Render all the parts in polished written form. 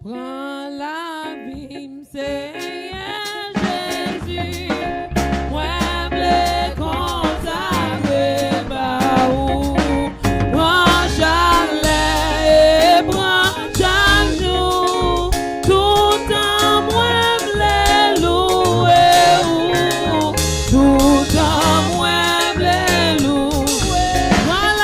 Prends la vie, Seigneur Jésus. Moi, blé consacré par où. Prends chaque lait et prends chaque jour. Tout en moi, blé louer où. Tout en moi, blé louer. Prends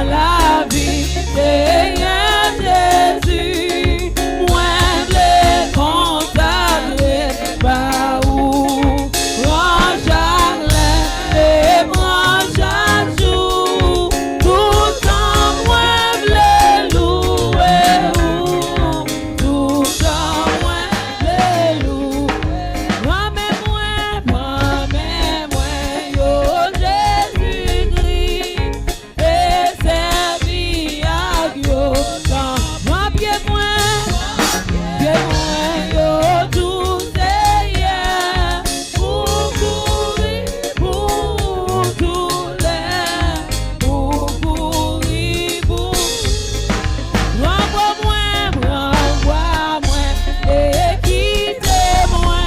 la vie, Seigneur Jésus. Moi, blé consacré par où. Prends chaque lait et prends chaque jour. Tout en moi, blé louer où. Tout en moi, blé louer. Promets-moi, yo Jésus-Christ. Et servi à Dieu. Moi, pied-moi, yo tout Seigneur. Pour courir, pour tous les. Pour courir, pour. Renvoie-moi, et quittez-moi.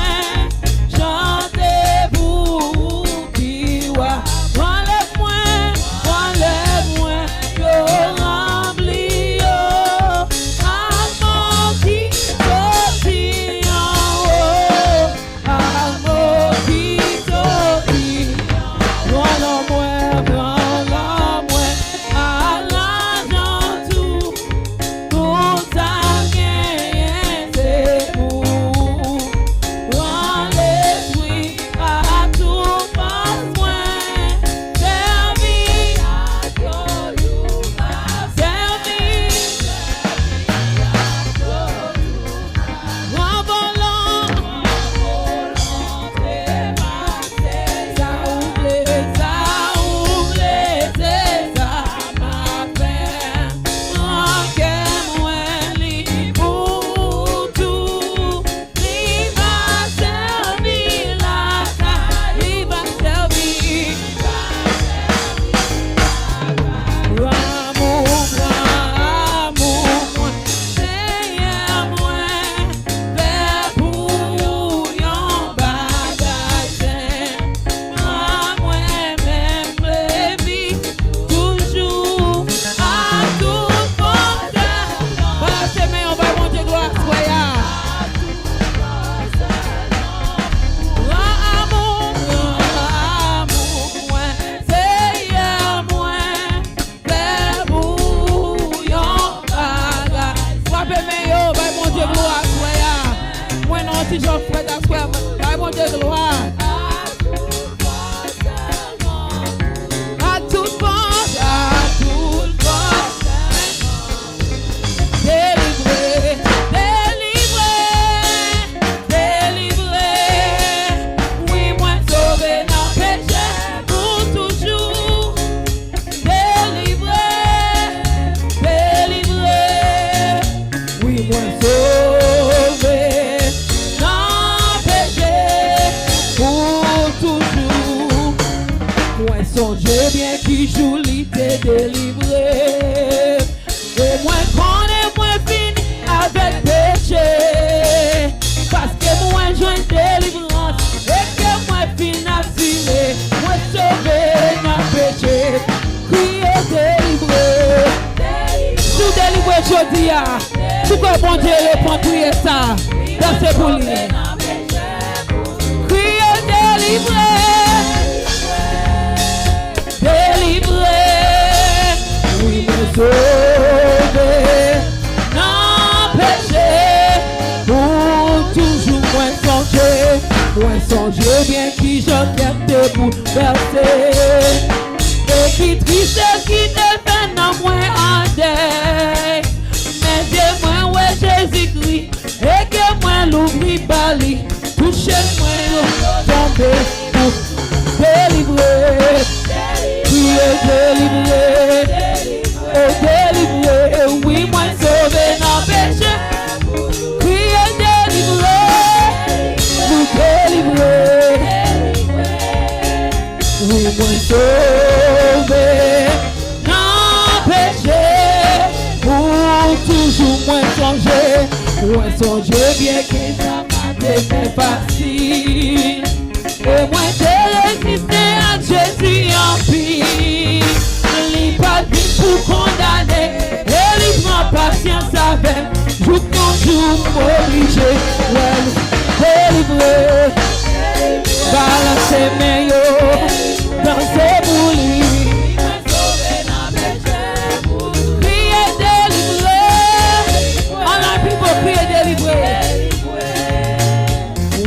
Chantez pour qui va. Enlève-moi, yo rempli yo. Amour qui sortit en haut. Amour qui sortit. Prends-le-moi, à l'argent tout. Tout ça gagne, c'est pour. Prends l'esprit à tout besoin. Servis à Dieu, servis. Renvolant, ça ouvre, c'est ça ma peine. Manquez-moi libre pour tout. Il va servir la taille, il va servir. Amour, Seigneur, moi, Père pour yon bagage. Moi-même, baby, toujours à tout porte. Passez, mais on va monter gloire, soyez. Amour, moi, Seigneur, moi, Père pour yon bagage. Frappez, mais yo, va monter gloire, soyez. Moi, non, si j'en fais ta soirée, va monter gloire. À toute force, délivré, oui, moi sauvé dans le péché pour toujours. Délivré, oui, moi sauvé dans le péché pour toujours. Moi songe bien qui joue t'est délivré. Et moi connais, moi fini avec péché. Parce que moi joins délivrance. Et que moi fin assuré. Moi sauvé dans le péché. Crier délivré. Tout délivré jodi a. Pourquoi bon Dieu répond prier ça? Dansez pour lui. Crier délivré. Oui, me sauver, non péché, pour toujours moins songer bien qui je t'ai bouleversé. Et qui tristesse qui te fait non moins en deuil. Mais Dieu moi ouais Jésus-Christ, et que moi l'oublie bali, touchez-moi tomber pour délivrer. Délivré, oui, moi sauvé dans le péché. Criez délivré, nous délivrer. Oui, moi sauvé songe bien que ça m'a été facile. Et moi j'ai résisté à Jésus en pile. Il pas dit pour condamner. Et il prend patience avec. Jour pour jour obligé. Ouais, délivrer. Balancer mes yo. Danser pour lui.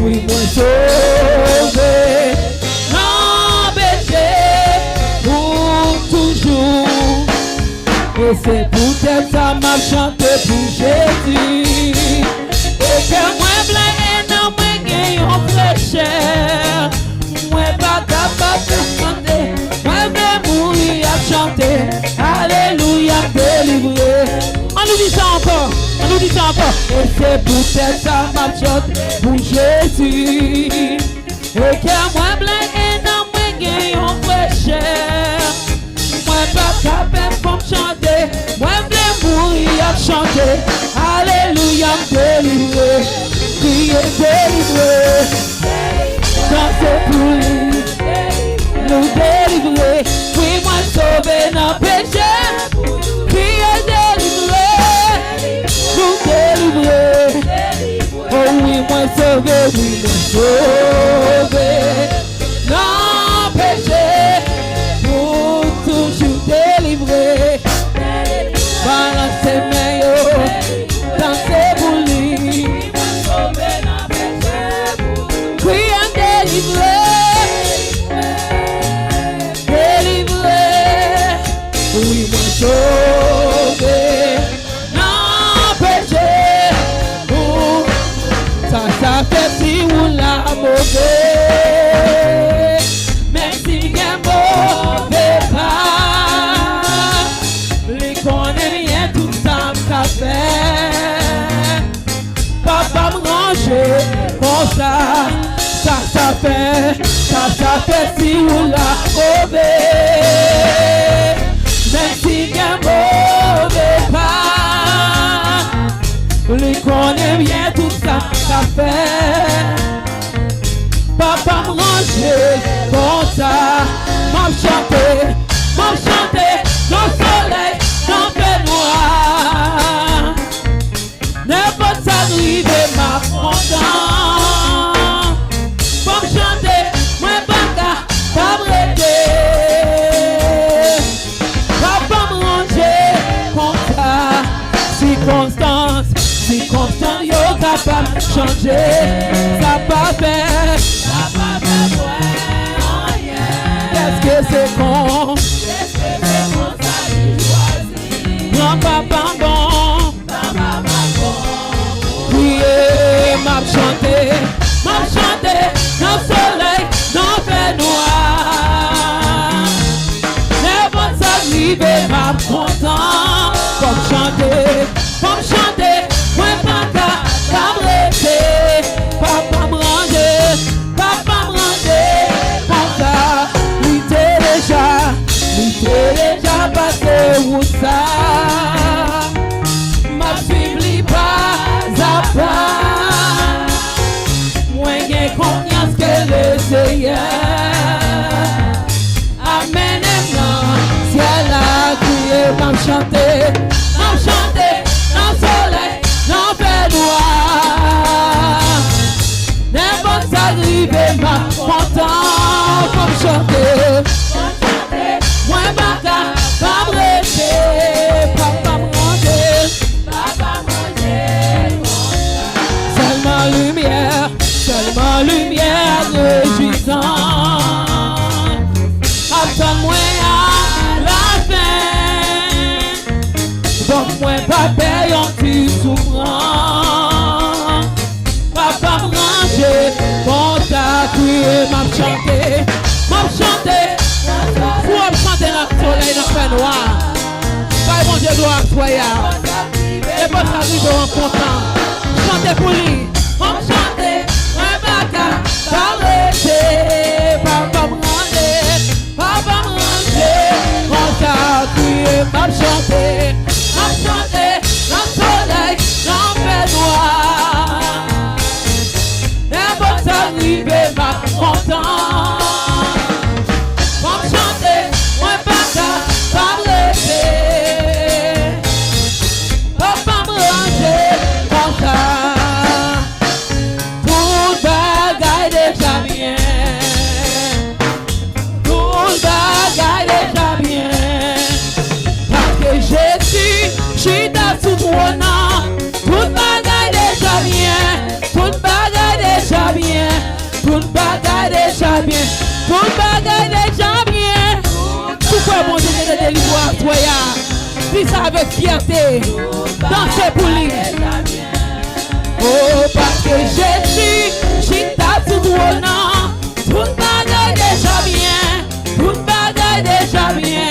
Oui, moi sauvé, non péché pour toujours. Et c'est peut-être ça m'a chanté pour Jésus. Et que moi blanc et non moi gagne en fraîcheur. Moi pas capable de chanter, moi vais mourir à chanter. Alléluia, délivré. On nous dit ça encore. On nous dit ça encore. Et c'est peut-être ça m'a chanté pour Jésus. Et que moi blanc et non moi gagne en fraîcheur. Moi pas capable de chanter. Moi vais mourir à chanter. Alléluia, délivré. Priez, délivré. Dansez pour lui. Nous délivrer. Oui, moi sauver dans le péché. Priez, délivré. Nous délivrer. Oh oui, moi sauver, oui, moi sauver. Non péché, pour toujours délivrer. Balancez mes yo, dansez pour lui. Priez, délivré. Délivré. Oui, moi sauver. Ça fait si ou la mauvaise. Même si y'a mauvais pas, les connaît rien tout ça m'a fait. Papa me ranger comme ça. Ça fait si ou la mauvaise. Même si y'a mauvais pas, les connaît bien tout ça m'a fait. Papa me ranger comme ça. M'a chanté dans le soleil, dans le fait noir. N'importe ça arrive, m'a content. Pour me chanter, moi pas m'arrêter. Papa me ranger comme ça. Circonstance, yo capable de changer. Ça pas fait, qu'est-ce que c'est con? Ça qui choisit. Grand papa bon. Priez, m'a chanté dans le soleil, dans le fait noir. N'importe ça arrive, m'a content. Comme chanter, moi pas m'arrêter. Papa me ranger, comme ça. Lui t'es déjà passé où ça. Ma fille pas à pas. Moi j'ai confiance que le Seigneur. Amen, si elle a crié, m'a chanté dans le soleil, dans le fait noir. N'importe ça arrive, m'a content comme chanter. Moi pas m'arrêter, papa me ranger. Seulement lumière réjouissante. Attends-moi à la fin. Donc moi pas payant tu souffrant. Papa me ranger, bon t'as crié, m'a chanté. Pour me chanter dans le soleil, dans le fait noir. Pas bon Dieu doit soyer. Et pour ça nous sommes contents. Chantez pour lui. On chante, moi pas t'arrêter. Papa me ranger, on t'a crié, m'a chanté. Dans le soleil, dans non. Tout bagaille déjà bien. Tout bagaille déjà bien. Tout bagaille déjà bien. Tout bagaille déjà bien. Pourquoi mon Dieu te délivre à toi? Dis ça avec fierté. Dansez pour lui. Oh, parce que Jésus, j'ai ta tout non. Tout bagaille déjà bien. Tout bagaille déjà bien.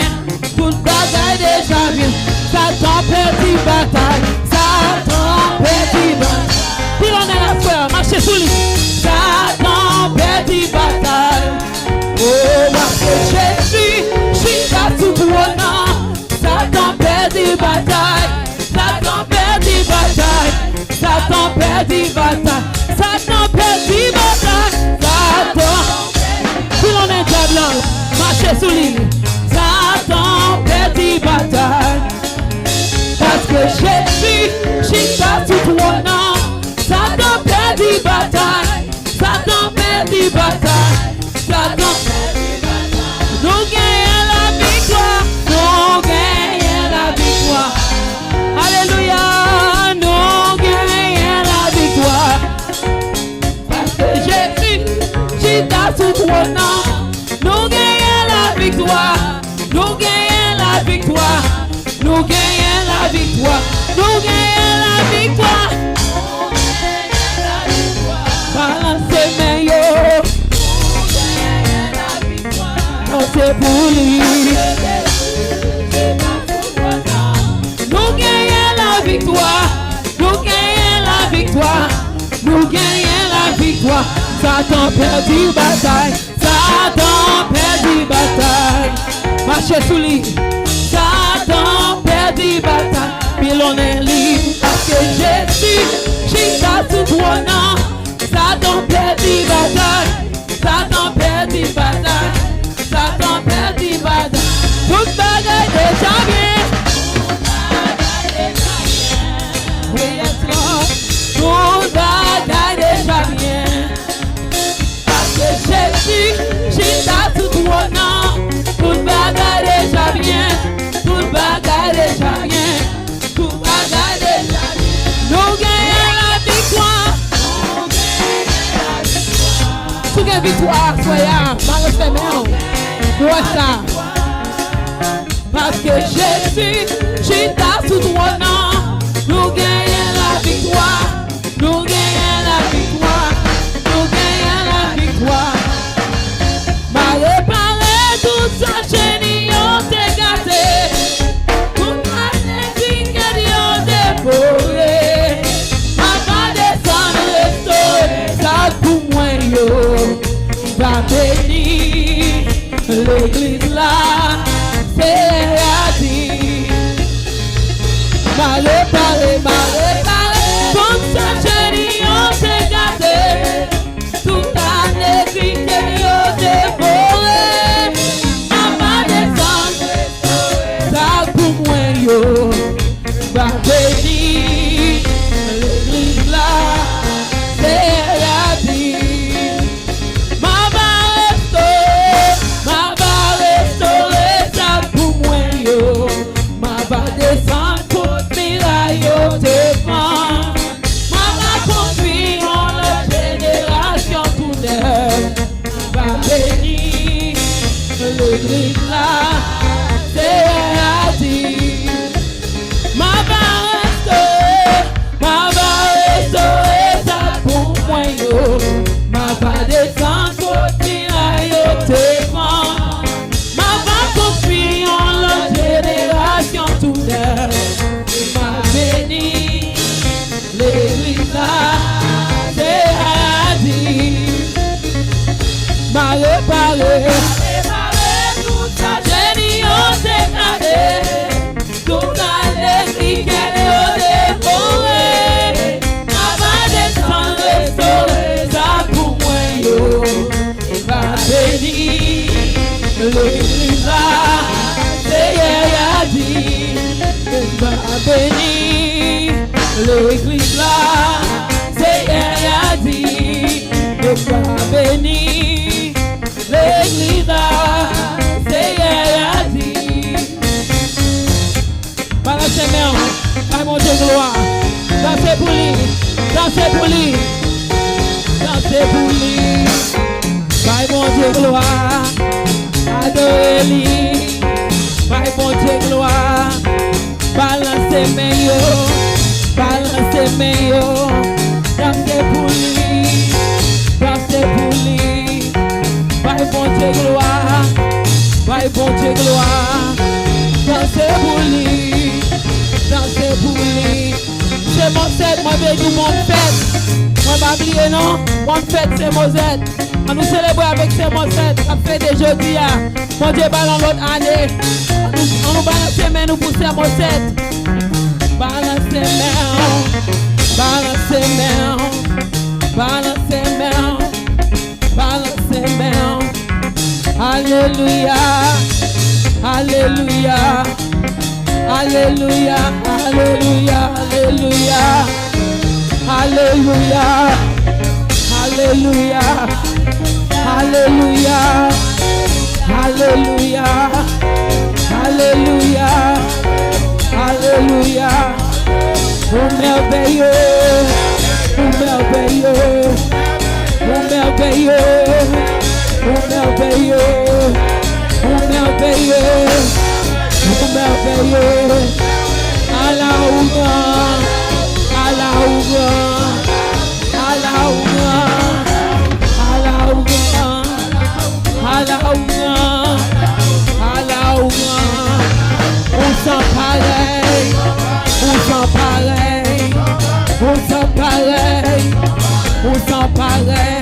Tout bagaille déjà bien. Satan perdit bataille. Satan perdit bataille. Puis on est la frère, marchez sous lui. Satan perdit bataille. Oh, parce que Jésus, j'ai ta tout non. Satan perdit bataille. Satan perdit bataille. Satan perdit bataille. Satan perdit bataille. Satan. Puis on est diable, marchez sous lui. Satan perdit bataille. Parce que Jésus, j'ai ta tout non. Satan perdit bataille. Satan perdit bataille. Satan perdit bataille. Nous gagnons la victoire. Nous gagnons la victoire. Alléluia. Nous gagnons la victoire. Parce que Jésus, j'ai ta tout non. Nous gagnons la victoire. Nous gagnons la victoire. Nous gagnons la victoire. Nous gagnons la victoire. Balancez mes yo. Non, c'est pour lui. Nous gagnons la victoire. Nous gagnons la victoire. Nous gagnons la victoire. Satan perdit bataille. Satan perdit bataille. Marchez sous lui. Satan perdit bataille. Puis l'on est libre. Parce que Jésus, j'ai ta tout non. Satan perdit bataille. Satan perdit bataille. Satan perdit bataille. Toute bagaille déjà bien. Oui, yes, Lord. Toute bagaille déjà bien. Parce que Jésus, j'ai ta tout non. Toute bagaille déjà bien. Toute bagaille déjà bien. Toute bagaille déjà bien. Nous gagnons la victoire. Nous gagnons la victoire. Victoire, soyez malheureusement même. Quoi ça? Parce que Jésus, j'ai ta tout non. Nous gagnons la victoire. Nous gagnons la victoire. Nous gagnons la victoire. Ma réparé tout ça, chérie, on t'est gâté. Tout ma technique, on t'est dévoré. Ma va descendre, restaurer, ça pour moi, yo. Va bénir l'église là, c'est la vie. Mal parlé, comme ça chérie, on s'est gâté. Toute l'année, on dévoré. Ma descendre, ça pour moi, yo. Va bénir l'église là, c'est la vie. L'église là, c'est la vie. Ma va restaurer ça pour moi yo. Ma va descendre continuer yo te vend. Ma va construire en la génération tout l'heure. Ma béni, l'église là, c'est la vie. Ma réparé. Toute l'année, qu'elle est dévorée. Ma va descendre, restaurer ça pour moi, yo. Va bénir l'église là, c'est a dit. Va bénir l'église là, c'est a dit. Va bénir l'église là, c'est a dit. Para Seigneur, mon Dieu gloire. Dansez pour lui. Dansez pour lui. Dansez pour lui. Bye mon Dieu gloire. Adorez-lui. Bye mon Dieu gloire. Balancez mes yo. Balancez mes yo. Dansez pour lui. Dansez pour lui. Bye mon Dieu gloire. Bye mon Dieu gloire. Dansez pour lui. Dansez pour lui. C'est mon set, moi je dis mon fête. Moi pas oublier non. Mon fête c'est mon set. On nous célébrer avec ces mon set. Ça fait des jeudis. Mon Dieu ballon l'autre année. On nous balance les mains, nous pousser mon set. Balance les mains. Balance les mains. Balance les mains. Balance les mains. Alléluia. Alléluia. Alléluia, alléluia, alléluia, alléluia, alléluia, alléluia, alléluia, alléluia, alléluia, oh merveilleux, oh merveilleux, oh merveilleux, oh merveilleux, oh merveilleux. Merveilleux, à la ouga, à la ouga, à la ouga, à la ouga, à la ouga, à la ouga. On s'en pareil, on s'en pareil, on s'en pareil, on s'en pareil.